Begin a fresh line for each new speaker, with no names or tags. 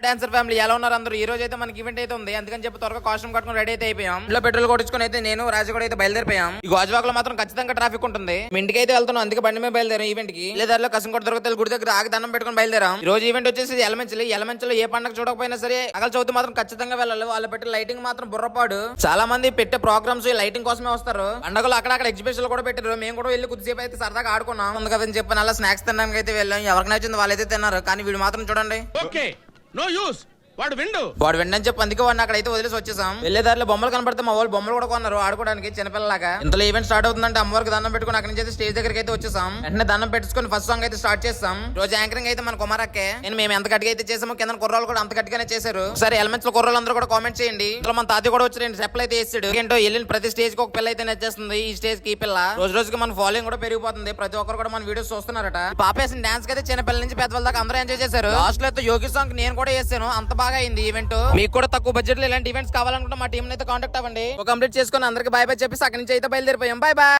Dancer family ఎలా ఉన్నారు అందరూ? ఈ రోజు అయితే మనకి ఈవెంట్ అయితే ఉంది, అందుకని చెప్పి త్వరగా కాస్ట్యూమ్ కట్టుకుని రెడీ అయితే అయిపోయాం. ఇంట్లో పెట్రోల్ కొట్టించుకొని అయితే నేను రాజు కూడా అయితే బయలుదేరిపోయాం. ఈ గాజువాక్ లో మాత్రం ఖచ్చితంగా ట్రాఫిక్ ఉంటుంది. మీ ఇంటికి అయితే వెళ్తున్నాం, అందుకే బండి మీద బయలుదేరాం ఈవెంట్ కి. లేదారిలో కసంకోట దొరకతల గుడి దగ్గర ఆగి దండం పెట్టుకుని బయలుదేరాం. ఈ రోజు ఈవెంట్ వచ్చేసి ఎలమెంచలో ఏ పండుగ చూడకపోయినా సరే అగల చవితి మాత్రం ఖచ్చితంగా వెళ్ళాలి. వాళ్ళు పెట్టే లైటింగ్ మాత్రం బుర్రపాడు. చాలా మంది పెట్టే ప్రోగ్రామ్స్ ఈ లైటింగ్ కోసమే వస్తారు. పండుగలు అక్కడక్కడ ఎగ్జిబిషన్ కూడా పెట్టారు. మేము కూడా వెళ్ళి కొద్దిసేపు అయితే సరదాగా ఆడుకున్నాం. ఉంది కదని చెప్పి అలా స్నాక్స్ తినడానికి అయితే వెళ్ళాం. ఎవరికి నచ్చింది వాళ్ళైతే తిన్నారు, కానీ వీడు మాత్రం చూడండి వాడు విండని చెప్పి అందుకే వాడిని అక్కడ అయితే వదిలేసి వచ్చేసాం. వెళ్ళేదారిలో బొమ్మలు కనపడితే మా వాళ్ళు బొమ్మలు కూడా కొన్నారు ఆడుకోవడానికి చిన్నపిల్లలాగా. ఇంతలో ఈవెంట్ స్టార్ట్ అవుతుందంటే అమ్మవారికి దండం పెట్టుకుని అక్కడి నుంచి అయితే స్టేజ్ దగ్గరికి అయితే వచ్చేసాం. వెంటనే దండం పెట్టుకుని ఫస్ట్ సాంగ్ అయితే స్టార్ట్ చేస్తాం. రోజు యాంకరింగ్ అయితే మన కుమారక్కే. మేము ఎంత గట్టిగా అయితే చేసామో కింద కుర్రాలు కూడా అంత గట్టిగానే చేశారు. సరే ఎలిమెంట్స్ లో కుర్రాలు అందరూ కూడా కామెంట్ చేయండి. ఇంట్లో మన తాత కూడా వచ్చి 2 స్టెప్లు అయితే వేసాడు. ఏంటో వెళ్ళిన ప్రతి స్టేజ్ కి ఒక పిల్ల అయితే నచ్చేస్తుంది. ఈ స్టేజ్ కి ఈ పిల్ల రోజు రోజుకి మన ఫాలోయింగ్ కూడా పెరిగిపోతుంది. ప్రతి ఒక్కరు కూడా మన వీడియోస్ చూస్తున్నారట. పాపేసిన డాన్స్ కి అయితే చిన్న పిల్లల నుంచి పెద్దవాళ్ళ దాకా అందరూ ఎంజాయ్ చేశారు. లాస్ట్ లో అయితే యోగి సాంగ్ నేను కూడా చేశాను. అంత బాగా అయింది ఈవెంట్. మీకు కూడా తక్కువ బడ్జెట్ లో ఇలాంటి ఈవెంట్స్ కావాలనుకుంటే మా టీం అయితే కాంటాక్ట్ అవ్వండి. కంప్లీట్ చేసుకుని అందరికి బై బై చెప్పేసి అక్కడి నుంచి అయితే బయలుదేరిపోయాం. By by.